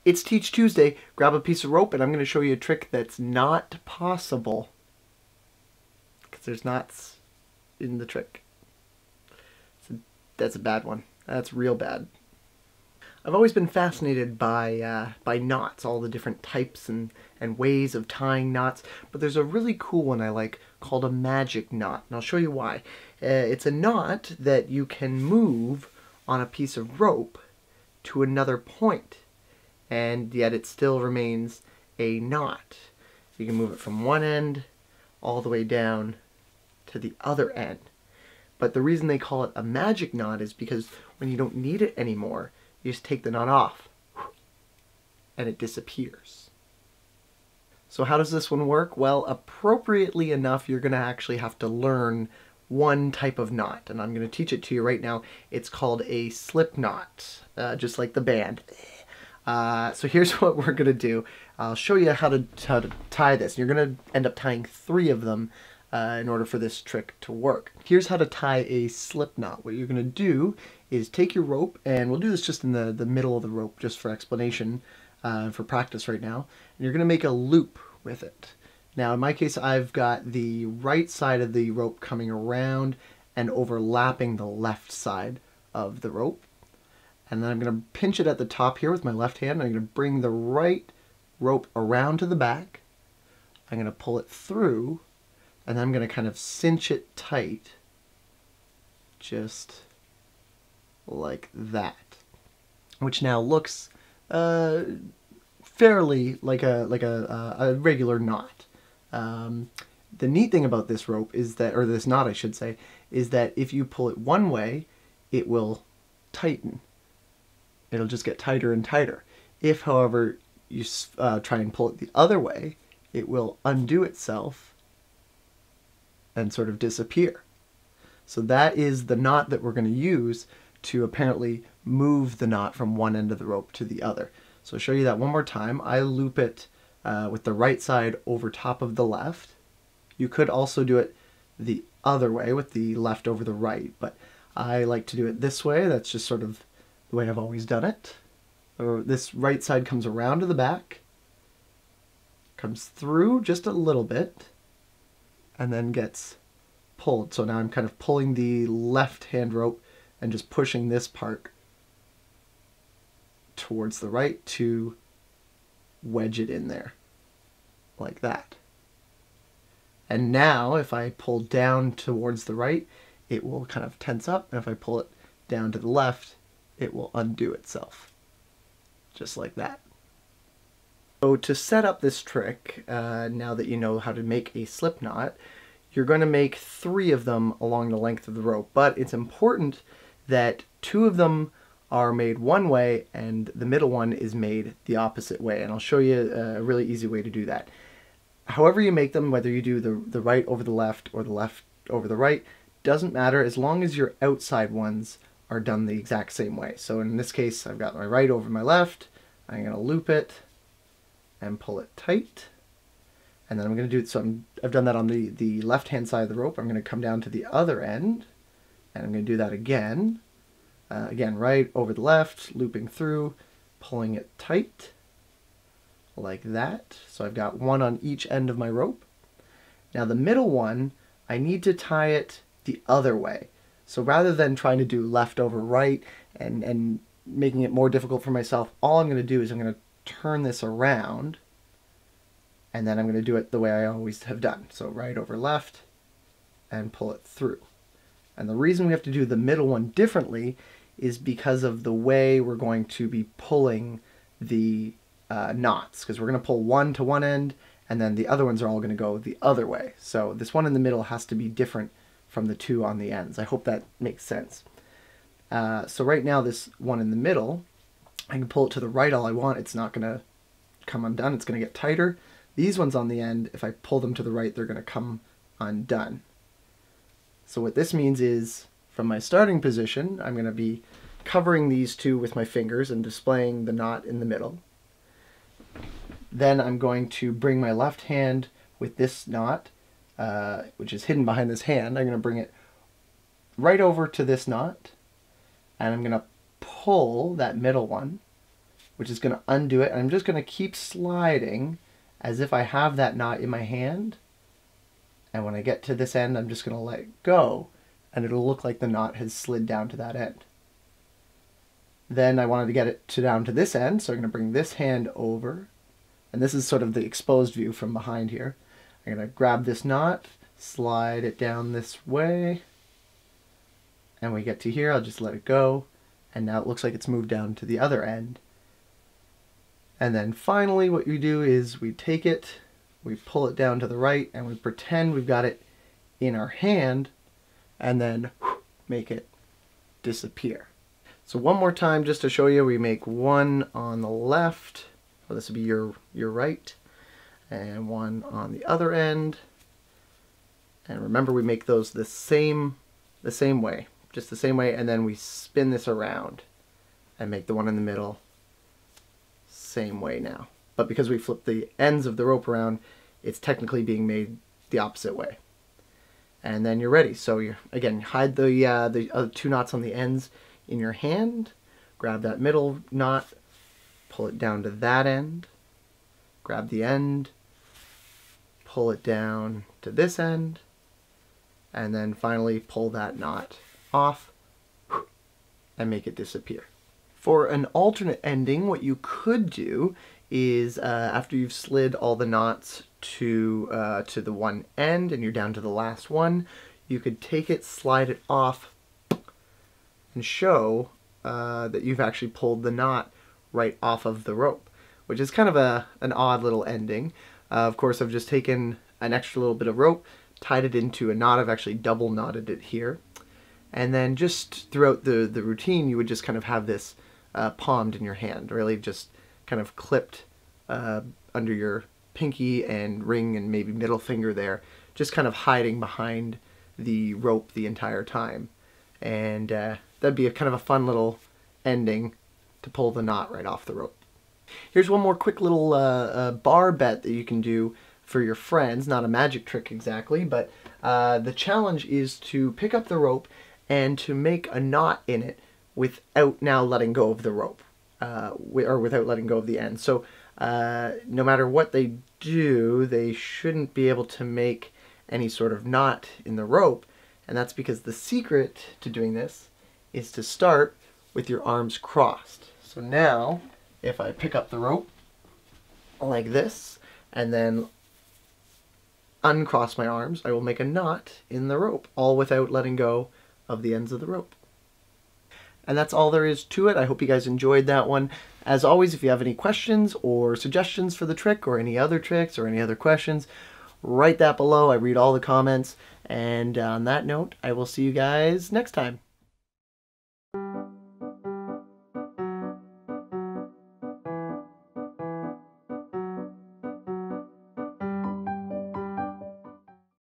It's Teach Tuesday. Grab a piece of rope and I'm going to show you a trick that's not possible. Because there's knots in the trick. That's a bad one. That's real bad. I've always been fascinated by knots, all the different types and ways of tying knots, but there's a really cool one I like called a magic knot, and I'll show you why. It's a knot that you can move on a piece of rope to another point, and yet it still remains a knot. You can move it from one end all the way down to the other end. But the reason they call it a magic knot is because when you don't need it anymore, you just take the knot off and it disappears. So how does this one work? Well, appropriately enough, you're going to actually have to learn one type of knot, and I'm going to teach it to you right now. It's called a slip knot, just like the band. So here's what we're going to do. I'll show you how to tie this. You're going to end up tying 3 of them in order for this trick to work. Here's how to tie a slip knot. What you're going to do is take your rope, and we'll do this just in the middle of the rope just for explanation, for practice right now. And you're going to make a loop with it. Now in my case, I've got the right side of the rope coming around and overlapping the left side of the rope. And then I'm going to pinch it at the top here with my left hand. I'm going to bring the right rope around to the back. I'm going to pull it through, and then I'm going to kind of cinch it tight, just like that, which now looks fairly like a regular knot. The neat thing about this rope is that, or this knot I should say, is that if you pull it one way, it will tighten. It'll just get tighter and tighter. If, however, you try and pull it the other way, it will undo itself and sort of disappear. So that is the knot that we're going to use to apparently move the knot from one end of the rope to the other. So I'll show you that one more time. I loop it with the right side over top of the left. You could also do it the other way with the left over the right, but I like to do it this way. That's just sort of the way I've always done it. This right side comes around to the back, comes through just a little bit, and then gets pulled. So now I'm kind of pulling the left hand rope and just pushing this part towards the right to wedge it in there, like that. And now if I pull down towards the right, it will kind of tense up, and if I pull it down to the left, it will undo itself, just like that. So to set up this trick, now that you know how to make a slip knot, you're going to make 3 of them along the length of the rope, but it's important that 2 of them are made one way and the middle one is made the opposite way, and I'll show you a really easy way to do that. However you make them, whether you do the right over the left or the left over the right, doesn't matter as long as your outside ones are done the exact same way. So in this case, I've got my right over my left. I'm going to loop it and pull it tight. And then I'm going to do it, so I've done that on the left-hand side of the rope. I'm going to come down to the other end, and I'm going to do that again. Again, right over the left, looping through, pulling it tight, like that. So I've got 1 on each end of my rope. Now the middle one, I need to tie it the other way. So rather than trying to do left over right and making it more difficult for myself, all I'm going to do is I'm going to turn this around, and then I'm going to do it the way I always have done. So right over left and pull it through. And the reason we have to do the middle one differently is because of the way we're going to be pulling the knots, because we're going to pull 1 to one end and then the other ones are all going to go the other way. So this one in the middle has to be different from the 2 on the ends. I hope that makes sense. So right now this one in the middle, I can pull it to the right all I want. It's not going to come undone. It's going to get tighter. These ones on the end, if I pull them to the right, they're going to come undone. So what this means is, from my starting position, I'm going to be covering these 2 with my fingers and displaying the knot in the middle. Then I'm going to bring my left hand with this knot, which is hidden behind this hand. I'm going to bring it right over to this knot, and I'm going to pull that middle one, which is going to undo it. And I'm just going to keep sliding as if I have that knot in my hand. And when I get to this end, I'm just going to let it go, and it'll look like the knot has slid down to that end. Then I wanted to get it down to this end, so I'm going to bring this hand over. And this is sort of the exposed view from behind here. I'm going to grab this knot, slide it down this way, and when we get to here, I'll just let it go. And now it looks like it's moved down to the other end. And then finally what we do is we take it, we pull it down to the right, and we pretend we've got it in our hand, and then make it disappear. So one more time just to show you, we make one on the left, well, this would be your right, and one on the other end. And remember, we make those the same way, just the same way, and then we spin this around and make the one in the middle same way now. But because we flip the ends of the rope around, it's technically being made the opposite way. And then you're ready. So you again hide the other two knots on the ends in your hand, grab that middle knot, pull it down to that end, grab the end, pull it down to this end, and then finally pull that knot off and make it disappear. For an alternate ending, what you could do is after you've slid all the knots to the one end and you're down to the last one, you could take it, slide it off, and show that you've actually pulled the knot right off of the rope, which is kind of an odd little ending. Of course, I've just taken an extra little bit of rope, tied it into a knot. I've actually double knotted it here. And then just throughout the routine, you would just kind of have this palmed in your hand, really just kind of clipped under your pinky and ring and maybe middle finger there, just kind of hiding behind the rope the entire time. And that'd be a kind of a fun little ending to pull the knot right off the rope. Here's one more quick little bar bet that you can do for your friends. Not a magic trick exactly, but the challenge is to pick up the rope and to make a knot in it without now letting go of the rope, or without letting go of the end. So no matter what they do, they shouldn't be able to make any sort of knot in the rope, and that's because the secret to doing this is to start with your arms crossed. So now, if I pick up the rope like this, and then uncross my arms, I will make a knot in the rope, all without letting go of the ends of the rope. And that's all there is to it. I hope you guys enjoyed that one. As always, if you have any questions or suggestions for the trick, or any other tricks or any other questions, write that below. I read all the comments. And on that note, I will see you guys next time.